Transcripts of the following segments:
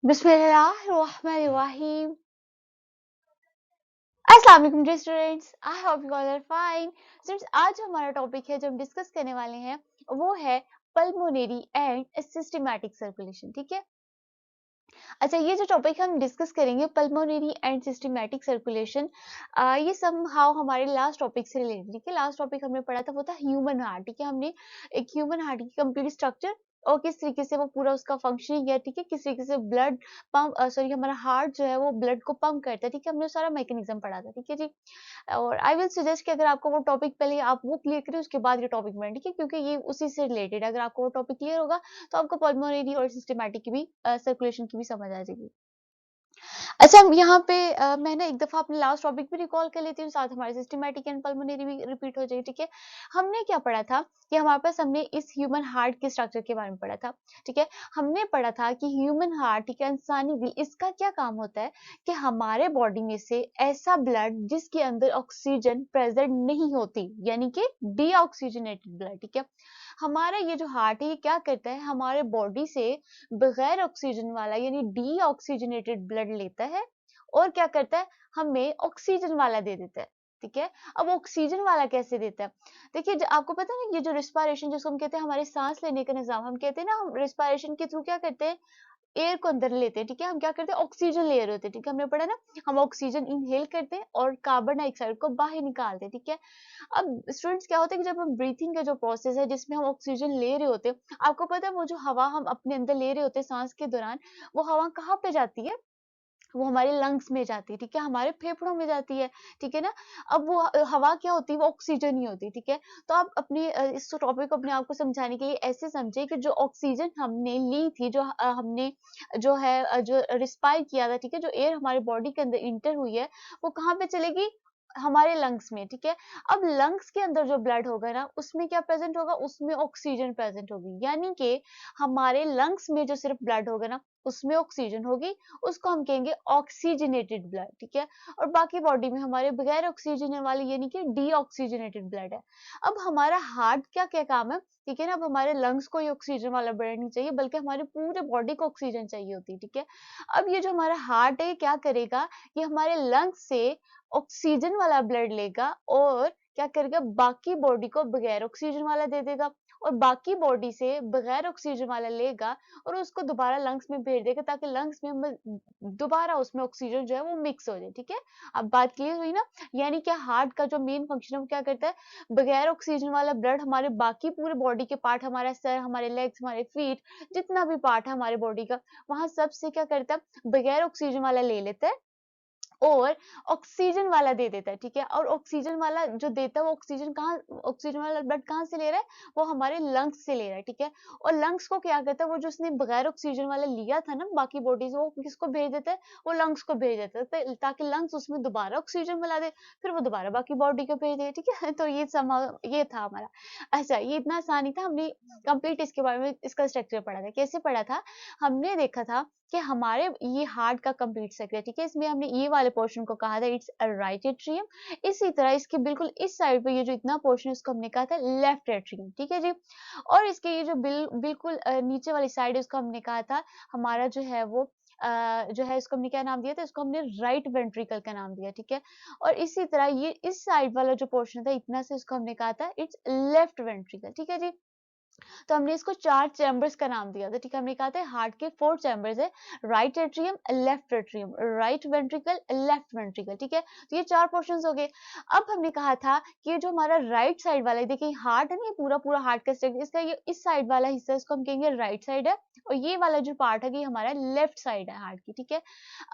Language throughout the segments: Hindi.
बिस्मिल्लाहिर्रहमानिर्रहीम। अस्सलाम वालेकुम dear students, I hope you all are fine. Students, आज हमारा टॉपिक है जो हम डिस्कस करने वाले हैं वो है पल्मोनरी एंड सिस्टमैटिक सर्कुलेशन। ठीक है, अच्छा, ये जो टॉपिक हम डिस्कस करेंगे पल्मोनरी एंड सिस्टमैटिक सर्कुलेशन, ये समहाउ हमारे लास्ट टॉपिक से रिलेटेड। ठीक है, लास्ट टॉपिक हमने पढ़ा था वो था ह्यूमन हार्ट। ठीक है, हमने एक ह्यूमन हार्ट की कंप्लीट स्ट्रक्चर और किस तरीके से वो पूरा उसका फंक्शनिंग है, ठीक है, किस तरीके से ब्लड पंप, सॉरी, हमारा हार्ट जो है वो ब्लड को पंप करता है। ठीक है, हमने सारा मैकेनिज्म पढ़ा था। ठीक है जी, और आई विल सजेस्ट कि अगर आपको वो टॉपिक पहले आप वो क्लियर करें, उसके बाद ये टॉपिक पढ़ें। ठीक है, क्योंकि ये उसी से रिलेटेड है। अगर आपको वो टॉपिक क्लियर होगा तो आपको पल्मोनरी और सिस्टमैटिक की भी सर्कुलेशन की भी समझ आ जाएगी। अच्छा, यहाँ पे मैं ना एक दफ़ा अपने लास्ट टॉपिक भी रिकॉल कर लेती हूँ, साथ हमारे सिस्टमैटिक एंड पल्मोनरी भी रिपीट हो जाएगी। ठीक है, हमने क्या पढ़ा था कि हमारे पास हमने इस ह्यूमन हार्ट के स्ट्रक्चर के बारे में पढ़ा था। ठीक है, हमने पढ़ा था कि ह्यूमन हार्ट, ठीक है, इंसानी दिल, इसका क्या काम होता है कि हमारे बॉडी में से ऐसा ब्लड जिसके अंदर ऑक्सीजन प्रेजेंट नहीं होती, यानी कि डीऑक्सीजनेटेड ब्लड। ठीक है, हमारा ये जो हार्ट है ये क्या करता है, हमारे बॉडी से बगैर ऑक्सीजन वाला यानी डीऑक्सीजनेटेड ब्लड लेता है और क्या करता है, हमें ऑक्सीजन वाला दे देता है। ठीक है, अब ऑक्सीजन वाला कैसे देता है? देखिए, आपको पता है ना, ये जो रिस्पायरेशन जिसको हम कहते हैं हमारे सांस लेने का निजाम, हम कहते हैं ना, हम रिस्पायरेशन के थ्रू क्या करते हैं, एयर को अंदर लेते हैं। ठीक है, हम क्या करते हैं, ऑक्सीजन ले रहे होते हैं। ठीक है, हमने पढ़ा ना, हम ऑक्सीजन इनहेल करते हैं और कार्बन डाइऑक्साइड को बाहर निकालते हैं। ठीक है, अब स्टूडेंट्स क्या होता है कि जब हम ब्रीथिंग का जो प्रोसेस है जिसमें हम ऑक्सीजन ले रहे होते हैं, आपको पता है वो जो हवा हम अपने अंदर ले रहे होते हैं सांस के दौरान, वो हवा कहाँ पे जाती है, वो हमारे लंग्स में जाती है। ठीक है, हमारे फेफड़ों में जाती है। ठीक है ना, अब वो हवा क्या होती है, वो ऑक्सीजन ही होती है। ठीक है, तो आप अपने इस टॉपिक को अपने आप को समझाने के लिए ऐसे समझे कि जो ऑक्सीजन हमने ली थी, जो हमने जो है जो रिस्पायर किया था, ठीक है, जो एयर हमारे बॉडी के अंदर इंटर हुई है, वो कहाँ पे चलेगी, हमारे लंग्स में। ठीक है, अब लंग्स के अंदर जो ब्लड होगा ना, उसमें क्या प्रेजेंट होगा, उसमें ऑक्सीजन प्रेजेंट होगी, यानी कि हमारे लंग्स में जो सिर्फ ब्लड होगा ना, उसमें ऑक्सीजन होगी, उसको हम कहेंगे ऑक्सीजनेटेड ब्लड। ठीक है, और बाकी बॉडी में हमारे बगैर ऑक्सीजन वाली यानी कि डीऑक्सीजनेटेड ब्लड है। अब हमारा हार्ट क्या क्या काम है, ठीक है ना, अब हमारे लंग्स को ही ऑक्सीजन वाला ब्लड नहीं चाहिए, बल्कि हमारे पूरे बॉडी को ऑक्सीजन चाहिए होती है। ठीक है, अब ये जो हमारा हार्ट है ये क्या करेगा, ये हमारे लंग्स से ऑक्सीजन वाला ब्लड लेगा और क्या करेगा, बाकी बॉडी को बगैर ऑक्सीजन वाला दे देगा, और बाकी बॉडी से बगैर ऑक्सीजन वाला लेगा और उसको दोबारा लंग्स में भेज देगा, ताकि लंग्स में हम दोबारा उसमें ऑक्सीजन जो है वो मिक्स हो जाए। ठीक है, अब बात क्लियर हुई ना, यानी कि हार्ट का जो मेन फंक्शन है वो क्या करता है, बगैर ऑक्सीजन वाला ब्लड हमारे बाकी पूरे बॉडी के पार्ट, हमारा सर, हमारे लेग्स, हमारे फीट, जितना भी पार्ट है हमारे बॉडी का, वहां सबसे क्या करता है, बगैर ऑक्सीजन वाला ले लेता है और ऑक्सीजन वाला दे देता है। ठीक है, और ऑक्सीजन वाला जो देता है वो ऑक्सीजन कहाँ, ऑक्सीजन वाला ब्लड कहाँ से ले रहा है, वो हमारे लंग्स से ले रहा है। ठीक है, और लंग्स को क्या करता है, वो जो उसने बगैर ऑक्सीजन वाला लिया था ना बाकी बॉडी से, वो किसको भेज देता है, वो लंग्स को भेज देता है, ताकि लंग्स उसमें दोबारा ऑक्सीजन मिला दे, फिर वो दोबारा बाकी बॉडी को भेज दे। ठीक है, तो ये ये था हमारा। अच्छा, ये इतना आसान ही था, हमने कंप्लीट इसके बारे में इसका स्ट्रक्चर पढ़ा था। कैसे पढ़ा था, हमने देखा था कि हमारे ये हार्ट का कंप्लीट सर्कल है। ठीक है, इसमें हमने ये वाले पोर्शन को कहा था इट्स अ राइट एट्रियम, इसी तरह इसके बिल्कुल इस साइड पे ये जो इतना पोर्शन है उसको हमने कहा था लेफ्ट एट्रियम। ठीक है जी, और इसके ये जो बिल्कुल नीचे वाली साइड है उसको हमने कहा था हमारा जो है वो जो है, इसको हमने क्या नाम दिया था, इसको हमने राइट वेंट्रिकल का नाम दिया। ठीक है, और इसी तरह ये इस साइड वाला जो पोर्शन था इतना से, उसको हमने कहा था इट्स लेफ्ट वेंट्रिकल। ठीक है जी, तो हमने इसको 4 चैम्बर्स का नाम दिया था। ठीक है, हमने कहा था हार्ट के 4 चैम्बर्स है, right atrium, left atrium, right ventricle, left ventricle. ठीक है, तो ये 4 पोर्शंस हो गए। अब हमने कहा था कि ये जो हमारा राइट साइड वाला है, देखिए हार्ट है ना, ये पूरा पूरा हार्ट का स्ट्रक्चर, इसका ये इस साइड वाला हिस्सा इसको हम कहेंगे राइट साइड है, और ये वाला जो पार्ट है ये हमारा लेफ्ट साइड है हार्ट की। ठीक है,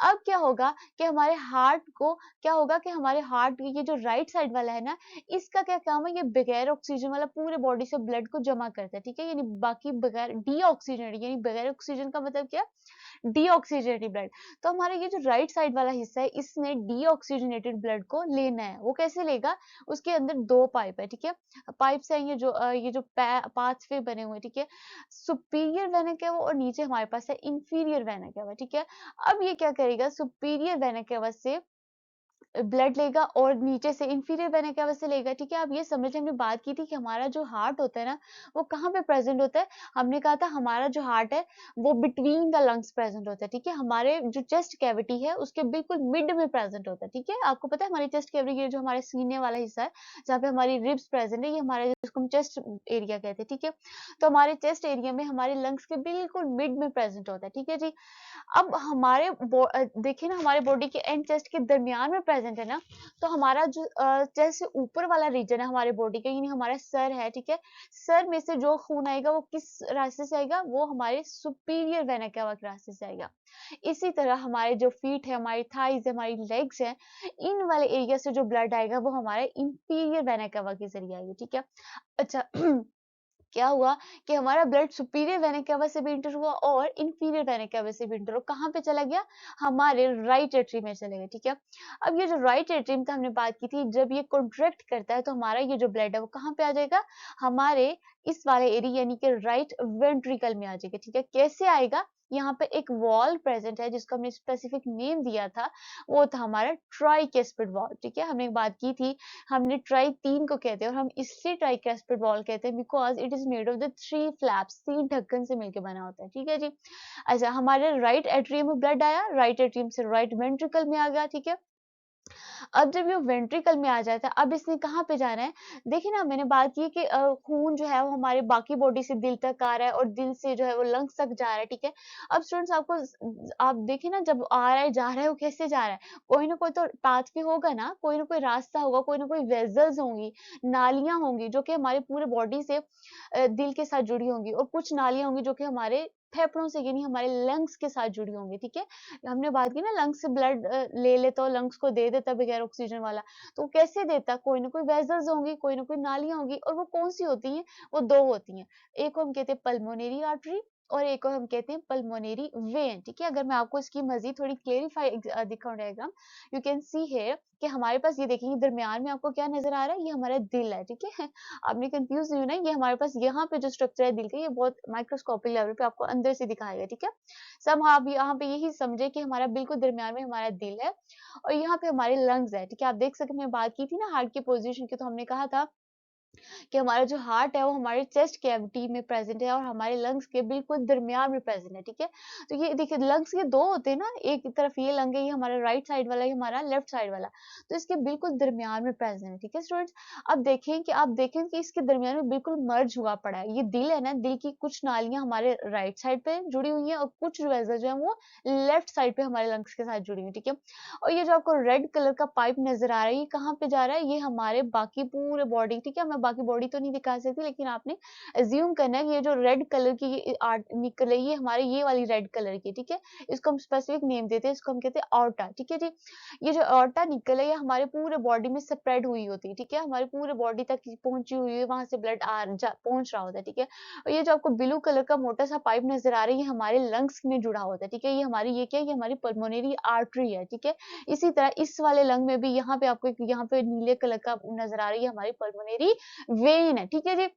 अब क्या होगा कि हमारे हार्ट को क्या होगा कि हमारे हार्ट ये जो राइट साइड वाला है ना, इसका क्या काम है, ये बगैर ऑक्सीजन वाला पूरे बॉडी से ब्लड को जमा करता है। ठीक है, यानी बाकी बगैर डीऑक्सीजनेटेड, यानी बगैर ऑक्सीजन का मतलब क्या, डीऑक्सीजनेटेड ब्लड। तो हमारा ये जो राइट साइड वाला हिस्सा है इसने डीऑक्सीजनेटेड ब्लड को लेना है, वो कैसे लेगा, उसके अंदर 2 पाइप है। ठीक है, पाइप्स है ये जो पाथवे बने हुए। ठीक है, सुपीरियर वेना क्या वो, और नीचे हमारे पास है इंफीरियर वेना क्या हुआ। ठीक है, अब ये क्या करेगा, सुपीरियर वेना क्या से ब्लड लेगा और नीचे से इंफीरियर वेना कैवा से लेगा, ठीक है। आप ये समझ लें, हमने बात की थी कि हमारा जो हार्ट होता है ना, वो कहाँ पे प्रेजेंट होता है। हमने कहा था हमारा जो हार्ट है वो बिटवीन द लंग्स प्रेजेंट होता है, ठीक है। हमारे जो चेस्ट कैविटी है उसके बिल्कुल मिड में प्रेजेंट होता है, ठीक है। आपको पता है हमारी चेस्ट कैविटी, ये जो हमारे सीने वाला हिस्सा है जहाँ पे हमारी रिब्स प्रेजेंट है, ये हमारे जिसको हम चेस्ट एरिया कहते हैं, ठीक है। तो हमारे चेस्ट एरिया में हमारे लंग्स के बिल्कुल मिड में प्रेजेंट होता है, ठीक है जी। अब हमारे देखिए ना, हमारे बॉडी के एंड चेस्ट के दरमियान में प्रेजेंट है ना, तो हमारा जो चेस्ट से ऊपर वाला रीजन है हमारे बॉडी का, यानी हमारा सर है, ठीक है। सर में से जो खून आएगा वो किस रास्ते से आएगा, वो हमारे सुपीरियर वेना कैवा के रास्ते से आएगा। इसी तरह हमारे जो फीट है, हमारी थाइज है, हमारी लेग्स है, इन वाले एरिया से जो ब्लड आएगा वो हमारे इंफीरियर वेना कैवा के जरिए आएगी, ठीक है। अच्छा क्या हुआ कि हमारा ब्लड सुपीरियर वेना कैवा से भी इंटर हुआ और इंफीरियर वेना कैवा से भी इंटर हुआ। कहाँ पे चला गया? हमारे राइट एट्री में चला गया, ठीक है। अब ये जो राइट एट्रियम का हमने बात की थी, जब ये कॉन्ट्रैक्ट करता है तो हमारा ये जो ब्लड है वो कहाँ पे आ जाएगा? हमारे इस वाले एरिया यानी कि राइट वेंट्रिकल में आ जाएगा, ठीक है। कैसे आएगा? यहाँ पे एक वॉल प्रेजेंट है जिसको हमने स्पेसिफिक नेम दिया था, वो था हमारा ट्राइकेस्पिड वॉल, ठीक है। हमने एक बात की थी, हमने ट्राई 3 को कहते हैं और हम इसलिए ट्राइकेस्पिड वॉल कहते हैं because it is made of the 3 flaps, 3 ढक्कन से मिलकर बना होता है, ठीक है जी। अच्छा, हमारे राइट एट्रियम में ब्लड आया, राइट एट्रियम से राइट वेंट्रिकल में आ गया, ठीक है। अब जब ये वेंट्रिकल में आ जाता है, अब इसने कहाँ पे जाना है? देखिए ना, मैंने बात की कि खून जो है वो हमारे बाकी बॉडी से दिल तक आ रहा है और दिल से जो है वो लंग्स तक जा रहा है, ठीक है। अब स्टूडेंट्स आप देखिए ना, जब आ रहा है जा रहा है, वो कैसे जा रहा है? कोई ना कोई तो पाथवे होगा ना, कोई ना कोई रास्ता होगा, कोई ना कोई वेजल्स होंगी, नालियां होंगी जो कि हमारे पूरे बॉडी से दिल के साथ जुड़ी होंगी, और कुछ नालियां होंगी जो कि हमारे फेफड़ों से यानी हमारे लंग्स के साथ जुड़ी होंगी, ठीक है। हमने बात की ना, लंग्स से ब्लड ले लेता और लंग्स को दे देता बगैर ऑक्सीजन वाला, तो वो कैसे देता? कोई ना कोई वेसल्स होंगी, कोई ना कोई नालियां होंगी, और वो कौन सी होती हैं? वो दो होती हैं। एक को हम कहते हैं पल्मोनरी आर्टरी और एक को हम कहते हैं पल्मोनरी वेन, ठीक है। अगर मैं आपको इसकी मजीद थोड़ी क्लेरिफाई दिखाऊं डायग्राम, यू कैन सी है कि हमारे पास ये देखेंगे दरमियान में आपको क्या नजर आ रहा है, ये हमारा दिल है, ठीक है। आपने कंफ्यूज नहीं होना, ये हमारे पास यहाँ पे जो स्ट्रक्चर है दिल का, ये बहुत माइक्रोस्कोपिक लेवल पे आपको अंदर से दिखाएगा, ठीक है। सब हाँ, आप यहाँ पे यही समझे कि हमारा बिल्कुल दरमियान में हमारा दिल है और यहाँ पे हमारे लंग्स है, ठीक है। आप देख सकते हैं, मैं बात की थी ना हार्ट की पोजीशन की, तो हमने कहा था कि हमारा जो हार्ट है वो हमारे चेस्ट कैविटी में प्रेजेंट है और हमारे लंग्स के बिल्कुल दरमियान में प्रेजेंट है, ठीक है। तो ये देखिए, लंग्स के दो होते हैं ना, एक तरफ ये लंग है, ये हमारा राइट साइड वाला, ये हमारा लेफ्ट साइड वाला, तो इसके बिल्कुल दरमियान में प्रेजेंट है, ठीक है स्टूडेंट्स। अब देखें कि आप देखें कि इसके दरमियान में बिल्कुल मर्ज हुआ पड़ा है, ये दिल है ना, दिल की कुछ नालियां हमारे राइट साइड पे जुड़ी हुई हैं और कुछ वेसल जो है वो लेफ्ट साइड पे हमारे लंग्स के साथ जुड़ी हुई, ठीक है। और ये जो आपको रेड कलर का पाइप नजर आ रहा है, ये कहाँ पे जा रहा है? ये हमारे बाकी पूरे बॉडी, ठीक है। मैं बाकी बॉडी तो नहीं दिखा सकती, लेकिन आपने अज्यूम करना है कि ये जो रेड कलर की ये आर्ट निकल रही है हमारे, ये वाली रेड कलर की, ठीक है। इसको हम स्पेसिफिक नेम देते हैं, इसको हम कहते हैं ऑर्टा, ठीक है जी। ये जो ऑर्टा निकल है ये हमारे पूरे बॉडी में स्प्रेड हुई होती है, ठीक है। हमारे पूरे बॉडी तक पहुंची हुई है, वहां से ब्लड पहुंच रहा होता है, ठीक है। और ये जो आपको ब्लू कलर का मोटा सा पाइप नजर आ रहा है, ये हमारे लंग्स में जुड़ा होता है, ठीक है। ये हमारी, ये क्या है? ये हमारी पल्मोनरी आर्टरी है, ठीक है। इसी तरह इस वाले लंग में भी यहाँ पे आपको एक, यहाँ पे नीले कलर का नजर आ रही है, हमारी पल्मोनरी वेन है, ठीक है जी।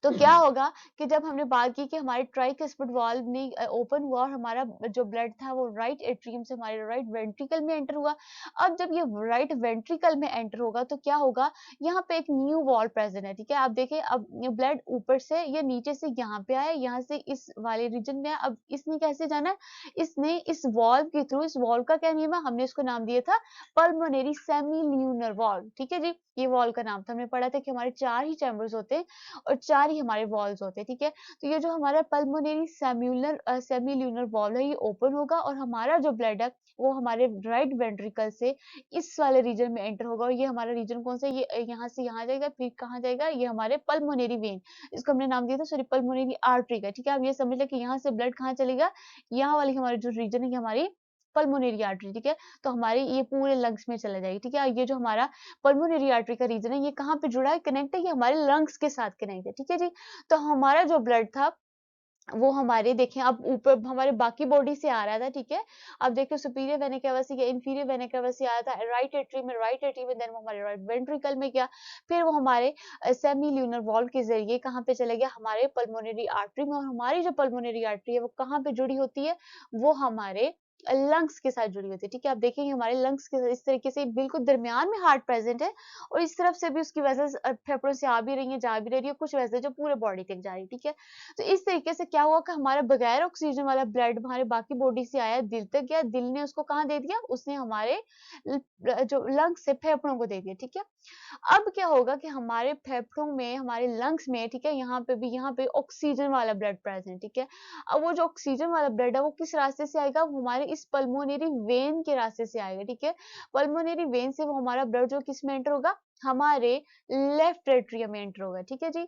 तो क्या होगा कि जब हमने बात की कि हमारे ट्राइकस्पिड वाल्व ने ओपन हुआ और हमारा जो ब्लड था वो राइट एट्रियम से हमारे राइट वेंट्रिकल में एंटर हुआ। अब जब ये राइट वेंट्रिकल में एंटर होगा तो क्या होगा? यहाँ पे एक न्यू वॉल प्रेजेंट है, ठीक है। आप देखिए, अब ये ब्लड ऊपर से या नीचे से यहाँ पे आया, यहाँ से इस वाले रीजन में आया। अब इसने कैसे जाना है? इसने इस वॉल्व के थ्रू, इस वॉल्व का क्या नेम है? हमने इसको नाम दिया था पल्मोनरी सेमी ल्यूनर वॉल्व, ठीक है जी। ये वॉल्व का नाम था, हमने पढ़ा था कि हमारे 4 ही चैम्बर्स होते हैं और 4 ही हमारे वॉल्व्स होते हैं, ठीक है। तो ये जो हमारा पल्मोनरी सेमी ल्यूनर वॉल्व है, ये ओपन होगा और हमारा जो ब्लड है वो हमारे राइट वेंट्रिकल से इस वाले रीजन में एंटर होगा। और ये हमारा रीजन कौन सा है? ये यहाँ से यहाँ जाएगा, फिर कहाँ जाएगा? ये हमारे पल्मोनरी वेन, इसको हमने नाम दिया था सॉरी पल्मोनरी आर्टरी का, ठीक है। आप ये समझ लें कि यहाँ से ब्लड कहाँ चलेगा? यहाँ वाली हमारी जो रीजन है, ये हमारी पल्मोनरी आर्टरी, ठीक है। तो हमारी ये पूरे लंग्स में चला जाएगी, ठीक है। ये जो हमारा पल्मोनरी आर्टरी का रीजन है, ये कहाँ पे जुड़ा है? कनेक्ट है, ये हमारे लंग्स के साथ कनेक्ट है, ठीक है जी। तो हमारा जो ब्लड था वो हमारे, देखें, अब ऊपर हमारे बाकी बॉडी से आ रहा था, ठीक है। अब देखिए, सुपीरियर वेना कैवा से या इंफीरियर वेना कैवा से आया था राइट एट्री में, देन वो हमारे राइट वेंट्रिकल में गया, फिर वो हमारे सेमी ल्यूनर वॉल्व के जरिए कहाँ पे चला गया? हमारे पल्मोनरी आर्टरी में। और हमारी जो पल्मोनरी आर्टरी है वो कहाँ पे जुड़ी होती है? वो हमारे लंग्स के साथ जुड़ी होती है, ठीक है। आप देखेंगे हमारे लंग्स के इस तरीके से बिल्कुल दरमियान में हार्ट प्रेजेंट है और इस तरफ से भी उसकी वेसल्स फेफड़ों से आ भी रही है, जा भी रही है, कुछ वेसल जो पूरे बॉडी तक जा रही है, ठीक है। तो इस तरीके से क्या हुआ कि हमारा बगैर ऑक्सीजन वाला ब्लड हमारे बाकी बॉडी से आया, दिल तक गया, दिल ने उसको कहाँ दे दिया, उसने हमारे जो लंग्स से फेफड़ों को दे दिया, ठीक है। अब क्या होगा कि हमारे फेफड़ों में, हमारे लंग्स में, ठीक है, यहाँ पे ऑक्सीजन वाला ब्लड प्रेजेंट, ठीक है। अब वो जो ऑक्सीजन वाला ब्लड है वो किस रास्ते से आएगा, वो हमारे इस पल्मोनरी वेन के रास्ते से आएगा, ठीक है। पल्मोनरी वेन से वो हमारा ब्लड जो किस में एंटर होगा, हमारे लेफ्ट एट्रियम में एंटर होगा, ठीक है जी।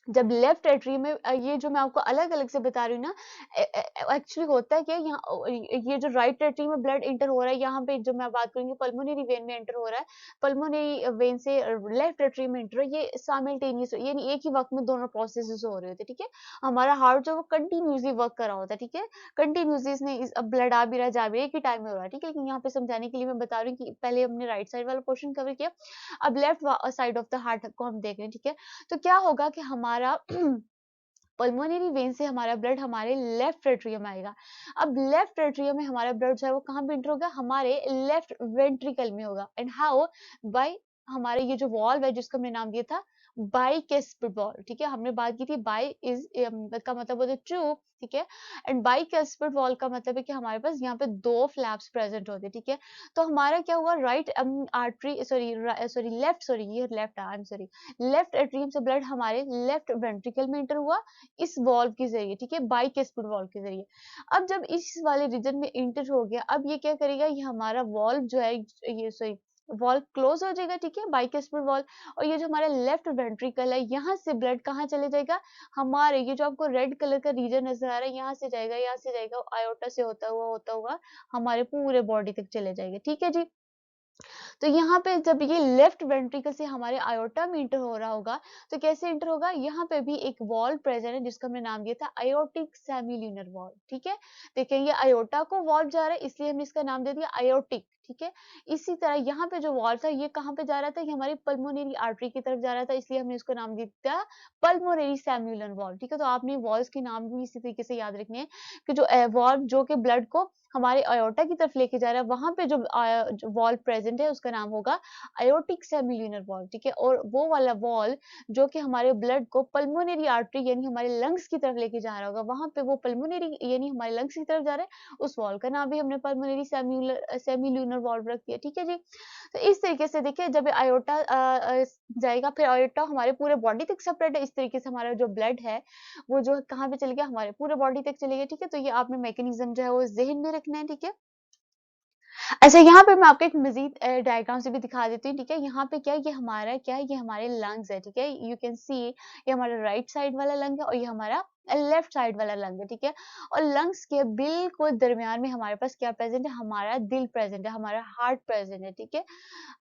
जब लेफ्ट एट्रियम में ये जो मैं आपको अलग-अलग से बता रही हूँ ना, एक्चुअली होता है क्या, यहाँ ये जो राइट एट्रियम में ब्लड एंटर हो रहा है, यहाँ पे जो मैं बात करूँगी पल्मोनरी वेन में एंटर हो रहा है, पल्मोनरी वेन से लेफ्ट एट्रियम में एंटर है, ये साइमल्टेनियस यानी एक ही वक्त में दोनों प्रोसेसेस हो रहे होते हैं, ठीक है। हमारा हार्ट जो वो कंटिन्यूअसली वर्क कर रहा होता है, ठीक है। कंटिन्यूअसली इसने अब ब्लड आ भी रहा है, जा भी रहा है, एक ही टाइम में हो रहा है, ठीक है। लेकिन यहाँ पे समझाने के लिए मैं बता रही हूँ कि पहले हमने राइट साइड वाला पोर्शन कवर किया, अब left side of the heart को हम देख रहे हैं, ठीक है। तो क्या होगा कि हमारा पल्मोनरी वेन से हमारा ब्लड हमारे लेफ्ट एट्रियम में आएगा। अब लेफ्ट एट्रियम में हमारा ब्लड जो है वो कहाँ पे एंटर होगा, हमारे लेफ्ट वेंट्रिकल में होगा। एंड हाउ, बाय हमारे ये जो वॉल्व है जिसको हमने नाम दिया था बाइकस्पिड वॉल्व, ठीक है। हमने बात की थी बाई इज का मतलब होता है टू, ठीक है। एंड बाइकस्पिड वॉल्व का मतलब है कि हमारे पास यहाँ पे दो फ्लैप्स प्रेजेंट होते हैं, ठीक है। तो हमारा क्या हुआ, right artery sorry left, sorry ये left I am sorry, left atrium से ब्लड हमारे लेफ्ट वेंट्रिकल में एंटर हुआ इस वॉल्व के जरिए, ठीक है, बाइकस्पिड वॉल्व के जरिए। अब जब इस वाले रीजन में एंटर हो गया, अब ये क्या करेगा, ये हमारा वॉल्व जो है, ये सॉरी वॉल्व क्लोज हो जाएगा, ठीक है, बाइकस्पिड वॉल्व। और ये जो हमारा लेफ्ट वेंट्रिकल है, यहाँ से ब्लड कहाँ चले जाएगा, हमारे ये जो आपको रेड कलर का रीजन नजर आ रहा है, यहाँ से जाएगा, यहाँ से जाएगा, आयोटा से होता हुआ हमारे पूरे बॉडी तक चले जाएगा, ठीक है जी। तो यहाँ पे जब ये लेफ्ट वेंट्रिकल से हमारे आयोटा में इंटर हो रहा होगा, तो कैसे इंटर होगा, यहाँ पे भी एक वॉल्व प्रेजेंट है जिसका हमने नाम दिया था आयोटिक सेमील्यूनर वॉल्व, ठीक है। देखिए ये आयोटा को वॉल्व जा रहा है, इसलिए हमने इसका नाम दे दिया आयोटिक, ठीक है। इसी तरह यहाँ पे जो वॉल्व था ये कहाँ पे जा रहा था, ये हमारी पल्मोनरी आर्टरी की तरफ जा रहा था, इसलिए हमने इसको नाम दिया पल्मोनरी सेम्युलर वॉल्व, ठीक है। तो आपने वॉल्व के नाम भी इसी तरीके से याद रखने हैं कि जो वॉल्व जो कि ब्लड को हमारे अयोटा की तरफ लेके जा रहा है, वहां पे जो वॉल्व प्रेजेंट है उसका नाम होगा अयोटिक सेमिल्यूनर वॉल्व, ठीक है। और वो वाला वॉल्व जो कि हमारे ब्लड को पल्मोनरी आर्टरी यानी हमारे लंग्स की तरफ लेके जा रहा होगा, वहां पे वो पल्मोनरी यानी हमारे लंग्स की तरफ जा रहा है, उस वॉल्व का नाम भी हमने पल्मोनरी सेमिल्यूनर वॉल्व रख दिया, ठीक है जी। तो इस तरीके से देखिए जब आयोटा जाएगा, फिर आयोटा हमारे पूरे बॉडी तक सेपरेट है, इस तरीके से हमारा जो ब्लड है वो जो कहाँ पे चले गया, हमारे पूरे बॉडी तक चले गया, ठीक है। तो ये आपने मैकेनिज्म जो है वो ज़हन में रखना है, ठीक है। अच्छा यहाँ पे मैं आपको एक मज़ीद डायग्राम से भी दिखा देती हूँ, ठीक है। यहाँ पे क्या है, ये हमारा क्या है, ये हमारे लंग्स है, ठीक है। यू कैन सी ये हमारा राइट साइड वाला लंग है और ये हमारा लेफ्ट साइड वाला लंग है, ठीक है। और लंग्स के बिल्कुल दरमियान में हमारे पास क्या प्रेजेंट है, हमारा दिल प्रेजेंट है, हमारा हार्ट प्रेजेंट है, ठीक है।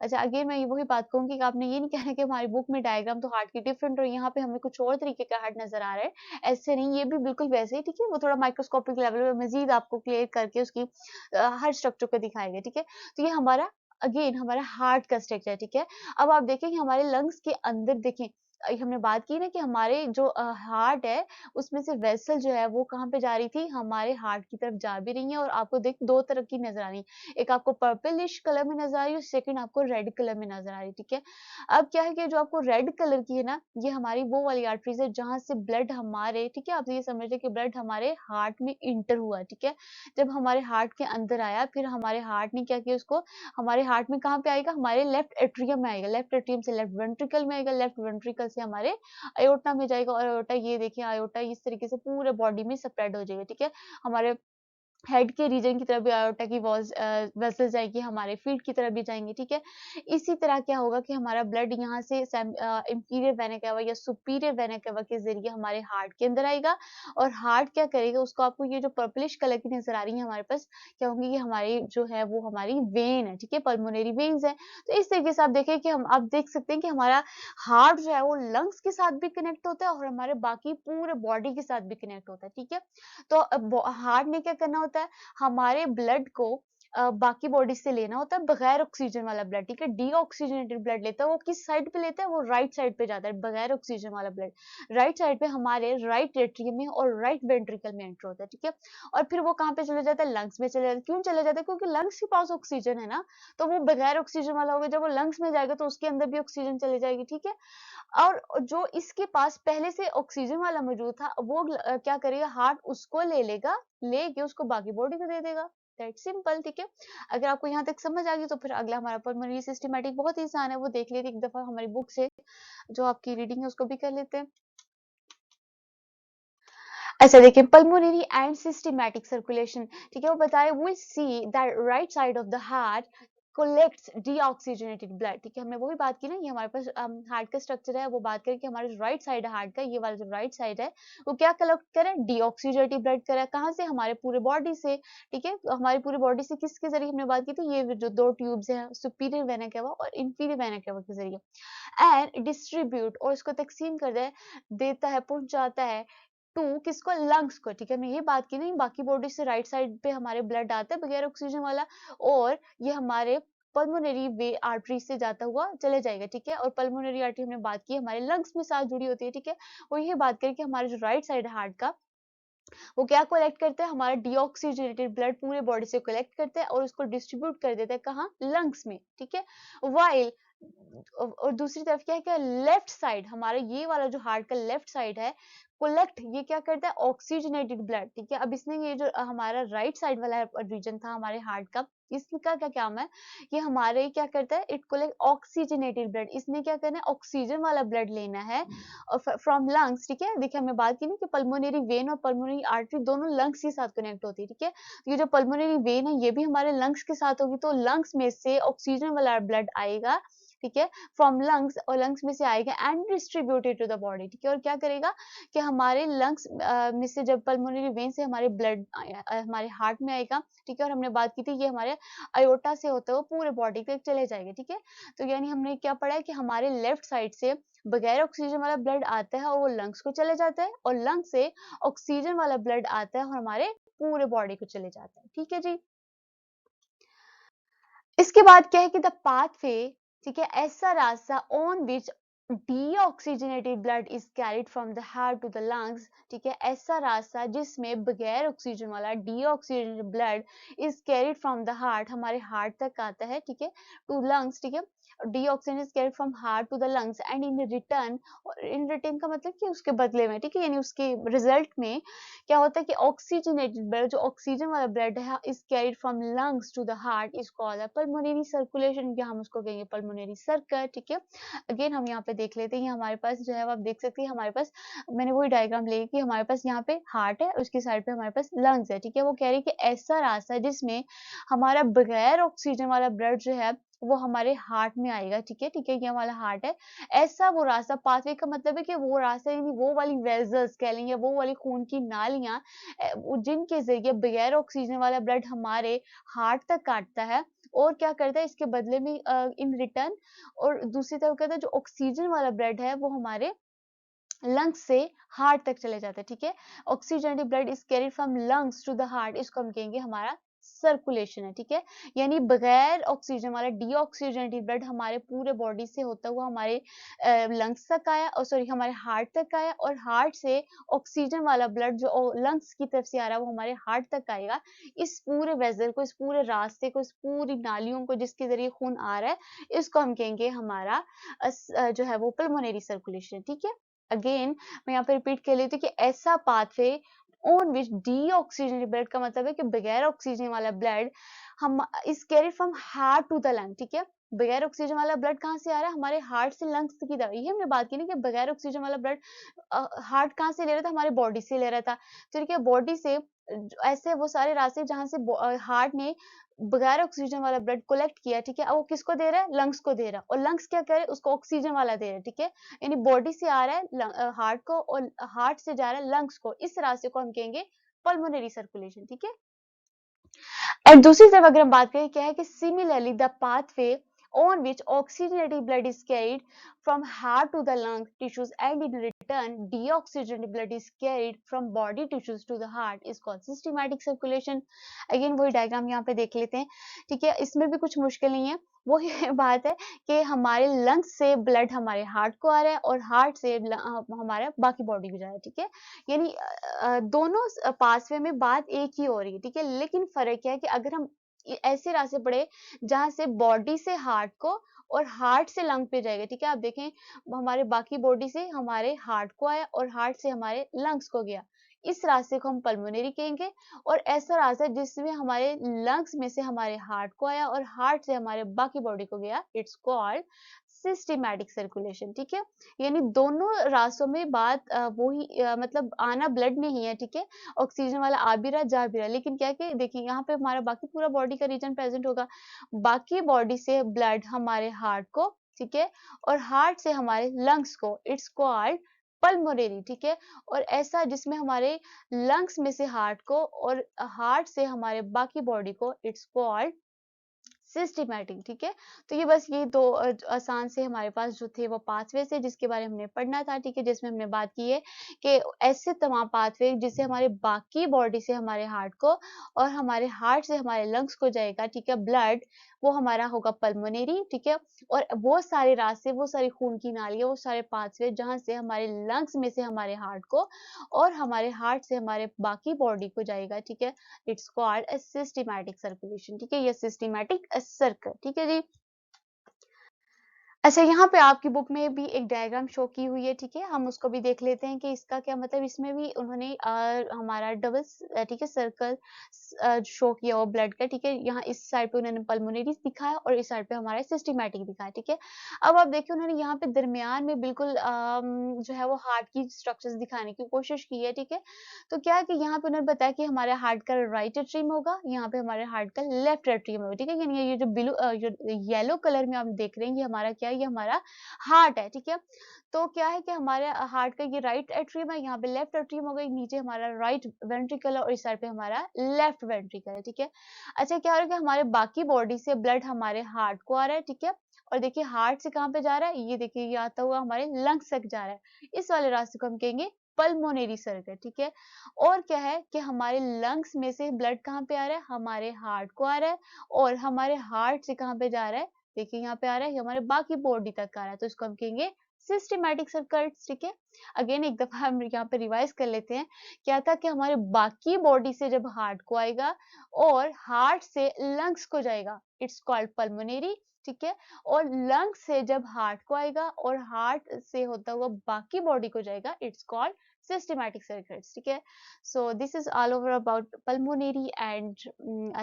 अच्छा अगेन मैं ये वही बात कहूँगी कि आपने ये नहीं कहना कि हमारी बुक में डायग्राम तो हार्ट की डिफरेंट और यहाँ पे हमें कुछ और तरीके का हार्ट नज़र आ रहा है, ऐसे नहीं, ये भी बिल्कुल वैसे ही, ठीक है। वो थोड़ा माइक्रोस्कोपिक लेवल पे मज़ीद आपको क्लियर करके उसकी हर स्ट्रक्चर को दिखाएगा, ठीक है। तो ये हमारा अगेन हमारा हार्ट का स्ट्रक्चर है, ठीक है। अब आप देखें कि हमारे लंग्स के अंदर देखें, हमने बात की ना कि हमारे जो हार्ट है उसमें से वेसल जो है वो कहाँ पे जा रही थी, हमारे हार्ट की तरफ जा भी रही है और आपको देख दो तरह की नजर आ रही है, एक आपको पर्पलिश कलर में नजर आ रही है, सेकंड आपको रेड कलर में नजर आ रही है, ठीक है। अब क्या है कि जो आपको रेड कलर की है ना, ये हमारी वो वाली आर्टरीज है जहां से ब्लड हमारे, ठीक है, आप ये समझ लें कि ब्लड हमारे हार्ट में इंटर हुआ, ठीक है। जब हमारे हार्ट के अंदर आया, फिर हमारे हार्ट ने क्या किया, उसको हमारे हार्ट में कहाँ पे आएगा, हमारे लेफ्ट एट्रियम में आएगा, लेफ्ट एट्रियम से लेफ्ट वेंट्रिकल में आएगा, लेफ्ट वेंट्रिकल से हमारे अयोटा में जाएगा और अयोटा ये देखिए अयोटा इस तरीके से पूरे बॉडी में स्प्रेड हो जाएगा, ठीक है। हमारे हेड के रीजन की तरफ भी अयोटा की वेसल्स जाएंगी, हमारे फीट की तरफ भी जाएंगे, ठीक है। इसी तरह क्या होगा कि हमारा ब्लड यहाँ से इंफीरियर वेना केवा या सुपीरियर वेना केवा के जरिए हमारे हार्ट के अंदर आएगा और हार्ट क्या करेगा, उसको आपको ये जो पर्पलिश कलर की नजर आ रही है हमारे पास, क्या होंगी, ये हमारी जो है वो हमारी वेन है, ठीक है, पल्मोनरी वेन्स है। तो इस तरीके से आप देखें कि हम आप देख सकते हैं कि हमारा हार्ट जो है वो लंग्स के साथ भी कनेक्ट होता है और हमारे बाकी पूरे बॉडी के साथ भी कनेक्ट होता है, ठीक है। तो हार्ट ने क्या करना होता है, हमारे ब्लड को बाकी बॉडी से लेना होता है बगैर ऑक्सीजन वाला ब्लड, ठीक है। डीऑक्सीजनेटेड ब्लड लेता है, वो किस साइड पे लेता है, वो राइट साइड पे जाता है, बगैर ऑक्सीजन वाला ब्लड राइट साइड पे हमारे राइट एट्रियम में और राइट वेंट्रिकल में एंटर होता है, ठीक है। और फिर वो कहाँ पे चले जाता है, लंग्स में चले जाता है। क्यों चले जाता है, क्योंकि लंग्स के पास ऑक्सीजन है ना, तो वो बगैर ऑक्सीजन वाला होगा। जब वो लंग्स में जाएगा तो उसके अंदर भी ऑक्सीजन चली जाएगी, ठीक है। और जो इसके पास पहले से ऑक्सीजन वाला मौजूद था, वो क्या करेगा, हार्ट उसको ले लेगा, लेके उसको बाकी बॉडी को दे देगा। दैट सिंपल, ठीक है। अगर आपको यहाँ तक समझ आ गई तो फिर अगला हमारा पल्मोनरी सिस्टमैटिक बहुत ही आसान है, वो देख लेते एक दफा हमारी बुक से, जो आपकी रीडिंग है उसको भी कर लेते हैं। अच्छा देखिए, पल्मोनरी एंड सिस्टमैटिक सर्कुलेशन, ठीक है। वो बताए we see that right side of the heart collects deoxygenated blood, ठीक है। हमने वही बात की ना, ये हमारे पास हार्ट का स्ट्रक्चर है, वो बात करें कि हमारे जो राइट साइड है हार्ट का, ये वाला जो राइट साइड है वो क्या कलेक्ट करे, डीऑक्सीजेनेटेड ब्लड करे। कहाँ से, हमारे पूरे बॉडी से, ठीक है। हमारी पूरी बॉडी से किसके जरिए हमने बात की थी, ये जो दो ट्यूब्स हैं, सुपीरियर वेना केवा और इंफीरियर वेना केवा के जरिए, एंड डिस्ट्रीब्यूट, और इसको तकसीम कर देता है, पहुंचाता है टू किसको, लंग्स को, ठीक है। हमने ये बात की नहीं, बाकी बॉडी से राइट साइड पे हमारे ब्लड आता है बगैर ऑक्सीजन वाला, और ये हमारे पल्मोनरी वे आर्टरी से जाता हुआ चले जाएगा, ठीक है। और पल्मोनरी आर्टरी हमने बात की हमारे लंग्स में साथ जुड़ी होती है, ठीक है। वो ये बात करें कि हमारे जो राइट साइड हार्ट का, वो क्या कलेक्ट करता है, हमारा डीऑक्सीजेनेटेड ब्लड पूरे बॉडी से कलेक्ट करता है और उसको डिस्ट्रीब्यूट कर देता है कहाँ, लंग्स में, ठीक है। वाइल और दूसरी तरफ क्या है, क्या लेफ्ट साइड, हमारा ये वाला जो हार्ट का लेफ्ट साइड है, कोलेक्ट, ये क्या करता है, ऑक्सीजनेटेड ब्लड, ठीक है। अब इसने ये जो हमारा राइट साइड वाला रीजन था हमारे हार्ट का, इसका क्या काम है, ये हमारे क्या करता है, इट कोलेक्ट ऑक्सीजनेटेड ब्लड, इसने क्या करना है, ऑक्सीजन वाला ब्लड लेना है फ्रॉम लंग्स, ठीक है। देखिए हमने बात की ना कि पल्मोनरी वेन और पल्मोनरी आर्टरी दोनों लंग्स के साथ कनेक्ट होती है, ठीक है। ये जो पल्मोनरी वेन है ये भी हमारे लंग्स के साथ होगी, तो लंग्स में से ऑक्सीजन वाला ब्लड आएगा, ठीक है, फ्रॉम लंग्स, और लंग्स में से आएगा and distributed to the body, ठीक है। और क्या करेगा कि हमारे लंग्स में से जब पल्मोनरी वेन से हमारे ब्लड हमारे हार्ट में आएगा, ठीक है। और हमने बात की थी ये हमारे अयोटा से होता हुआ पूरे बॉडी पे चले जाएगा, ठीक है। तो यानी हमने क्या पढ़ा है कि हमारे लेफ्ट साइड से बगैर ऑक्सीजन वाला ब्लड आता है और वो लंग्स को चले जाता है, और लंग से ऑक्सीजन वाला ब्लड आता है और हमारे पूरे बॉडी को चले जाता है, ठीक है जी। इसके बाद क्या है कि द पाथवे, ठीक है, ऐसा रास्ता on which deoxygenated blood is carried from the heart to the lungs, ठीक है। ऐसा रास्ता जिसमें बगैर ऑक्सीजन वाला deoxygenated blood is carried from the heart, हमारे हार्ट तक आता है, ठीक है, to lungs, ठीक है। deoxygen is carried from heart to the lungs and in return, और in return का मतलब कि उसके बदले में, ठीक है, यानी उसके रिजल्ट में क्या होता है कि ऑक्सीजनेटेड ब्लड, जो ऑक्सीजन वाला ब्लड है, is carried from lungs to the heart, is called pulmonary circulation, या हम उसको कहेंगे पल्मोनरी सर्कल, ठीक है। अगेन हम यहाँ पे देख लेते हैं, हमारे पास जो है, आप देख सकते हैं हमारे पास, मैंने वही डायग्राम ले कि हमारे पास यहाँ पे हार्ट है, उसकी साइड पे हमारे पास लंग्स है, ठीक है। वो कह रही है कि ऐसा रास्ता है जिसमें हमारा बगैर ऑक्सीजन वाला ब्लड जो है वो हमारे हार्ट में आएगा, ठीक है, ठीक है, ये हमारा हार्ट है। ऐसा वो रास्ता, पाथवे का मतलब है कि वो रास्ता, यानी वो वाली वेसल्स कह लेंगे, वो वाली खून की नालियां जिनके जरिए बगैर ऑक्सीजन वाला ब्लड हमारे हार्ट तक काटता है, और क्या करता है इसके बदले में इन रिटर्न, और दूसरी तरफ कहता है जो ऑक्सीजन वाला ब्लड है वो हमारे लंग्स से हार्ट तक चले जाते हैं, ठीक है। Oxygenated blood is carried from lungs to the heart, इसको हम कहेंगे हमारा सर्कुलेशन है, ठीक है। यानी बगैर ऑक्सीजन वाला डीऑक्सीजनेटेड ब्लड हमारे पूरे बॉडी से होता हुआ हमारे लंग्स तक आया, और सॉरी हमारे हार्ट तक आया, और हार्ट से ऑक्सीजन वाला ब्लड जो लंग्स की तरफ से आ रहा है वो हमारे हार्ट तक आएगा। इस पूरे वेजल को, इस पूरे रास्ते को, इस पूरी नालियों को जिसके जरिए खून आ रहा है, इसको हम कहेंगे हमारा जो है वो पल्मोनरी सर्कुलेशन, ठीक है। अगेन मैं यहाँ पे रिपीट कर लेती हूँ कि ऐसा pathway on which deoxygenated blood का मतलब है कि बगैर ऑक्सीजन वाला ब्लड हम is carried from heart to the lung, ठीक है। बगैर ऑक्सीजन वाला ब्लड कहाँ से आ रहा है, हमारे हार्ट से लंग्स की तरफ। ये हमने बात की ना कि बगैर ऑक्सीजन वाला ब्लड हार्ट कहाँ से ले रहा था, हमारे बॉडी से ले रहा था, तो ठीक है, बॉडी से ऐसे वो सारे रास्ते जहाँ से हार्ट ने बगैर ऑक्सीजन वाला ब्लड कलेक्ट किया, ठीक है। अब वो किसको दे रहा है, लंग्स को दे रहा है, और लंग्स क्या करे, उसको ऑक्सीजन वाला दे रहा है, ठीक है। यानी बॉडी से आ रहा है हार्ट को, और हार्ट से जा रहा है लंग्स को, इस रास्ते को हम कहेंगे पल्मोनरी सर्कुलेशन, ठीक है। और दूसरी तरफ अगर हम बात करें क्या है कि similarly the pathway on which oxygenated blood is carried from heart to the lung tissues, and in return deoxygenated blood is carried from body tissues to the heart is called systematic circulation. Again वही डायग्राम यहाँ पे देख लेते हैं, ठीक है। इसमें भी कुछ मुश्किल नहीं है, वही बात है कि हमारे लंग्स से ब्लड हमारे हार्ट को आ रहा है और हार्ट से हमारे बाकी बॉडी को जा रहा है, ठीक है। यानी दोनों पासवे में बात एक ही हो रही है, ठीक है। लेकिन फर्क क्या है कि अगर हम ऐसे रास्ते पढ़े जहां से बॉडी से हार्ट को और हार्ट से लंग पे जाएगा, ठीक है। आप देखें हमारे बाकी बॉडी से हमारे हार्ट को आया और हार्ट से हमारे लंग्स को गया, इस रास्ते को हम पल्मोनरी कहेंगे। और ऐसा रास्ता जिसमें हमारे लंग्स में से हमारे हार्ट को आया और हार्ट से हमारे बाकी बॉडी को गया, इट्स कॉल्ड सिस्टेमैटिक सर्कुलेशन, ठीक है। यानी दोनों रास्तों में बात वही मतलब आना ब्लड में ही है, ठीक है। ऑक्सीजन वाला आ भी रहा जा भी रहा, लेकिन क्या कि देखिए यहाँ पे हमारा बाकी पूरा बॉडी का रीजन प्रेजेंट होगा। बाकी बॉडी से ब्लड हमारे हार्ट को, ठीक है, और हार्ट से हमारे लंग्स को, इट्स कॉल्ड पल्मोनरी, ठीक है। और ऐसा जिसमें हमारे लंग्स में से हार्ट को और हार्ट से हमारे बाकी बॉडी को, इट्स कॉल्ड सिस्टेमैटिक, ठीक है। तो ये बस ये दो आसान से हमारे पास जो थे वो पाथवे से जिसके बारे में हमने पढ़ना था, ठीक है। जिसमें हमने बात की है कि ऐसे तमाम पाथवे जिससे हमारे बाकी बॉडी से हमारे हार्ट को और हमारे हार्ट से हमारे लंग्स को जाएगा, ठीक है, ब्लड, वो हमारा होगा पल्मोनरी, ठीक है। और वो सारे रास्ते, वो सारी खून की नालियां, वो सारे पाथवे जहां से हमारे लंग्स में से हमारे हार्ट को और हमारे हार्ट से हमारे बाकी बॉडी को जाएगा, ठीक है, it's called a systematic circulation, ठीक है। ये सिस्टेमैटिक सर्कल, ठीक है जी। अच्छा, यहाँ पे आपकी बुक में भी एक डायग्राम शो की हुई है, ठीक है। हम उसको भी देख लेते हैं कि इसका क्या मतलब। इसमें भी उन्होंने हमारा डबल ठीक है सर्कल शो किया हुआ ब्लड का, ठीक है। यहाँ इस साइड पे उन्होंने पल्मोनरी दिखाया और इस साइड पे हमारा सिस्टेमैटिक दिखाया, ठीक है। अब आप देखिए उन्होंने यहाँ पे दरमियान में बिल्कुल जो है वो हार्ट की स्ट्रक्चर्स दिखाने की कोशिश की है, ठीक है। तो क्या है कि यहाँ पे उन्होंने बताया कि हमारे हार्ट का राइट एट्रियम होगा, यहाँ पे हमारे हार्ट का लेफ्ट एट्रियम होगा, ठीक है। यानी ये जो ब्लू जो येलो कलर में आप देख रहे हैं ये हमारा क्या है, ये हमारा हार्ट है, ठीक है। तो क्या है कि हमारे हार्ट का ये राइट एट्रियम है, यहाँ पे लेफ्ट एट्रियम होगा, नीचे हमारा राइट वेंट्रिकल है और इस साइड पे हमारा लेफ्ट वेंट्रिकल है, ठीक है। अच्छा, क्या हो रहा है कि हमारे बाकी बॉडी से ब्लड हमारे हार्ट को आ रहा है, ठीक है। और देखिए हार्ट से कहाँ पे जा रहा है, ये देखिए ये आता हुआ हमारे लंग्स तक जा रहा है, इस वाले रास्ते को हम कहेंगे पल्मोनरी सर्किट, ठीक है। और क्या है कि हमारे लंग्स में से ब्लड कहाँ पे आ रहा है, हमारे हार्ट को आ रहा है और हमारे हार्ट से कहाँ पे जा रहा है, देखिए यहाँ पे आ रहा है, हमारे बाकी बॉडी तक आ रहा है, तो इसको हम कहेंगे सिस्टेमैटिक सर्किट्स, ठीक है। अगेन एक दफा हम यहाँ पे रिवाइज कर लेते हैं। क्या था कि हमारे बाकी बॉडी से जब हार्ट को आएगा और हार्ट से लंग्स को जाएगा, इट्स कॉल्ड पल्मोनरी, ठीक है। और लंग्स से जब हार्ट को आएगा और हार्ट से होता हुआ बाकी बॉडी को जाएगा, इट्स कॉल्ड systematic circuits, ठीक है। So this is all over about pulmonary and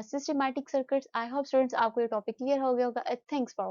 systematic circuits. I hope students आपको ये टॉपिक क्लियर हो गया होगा। Thanks for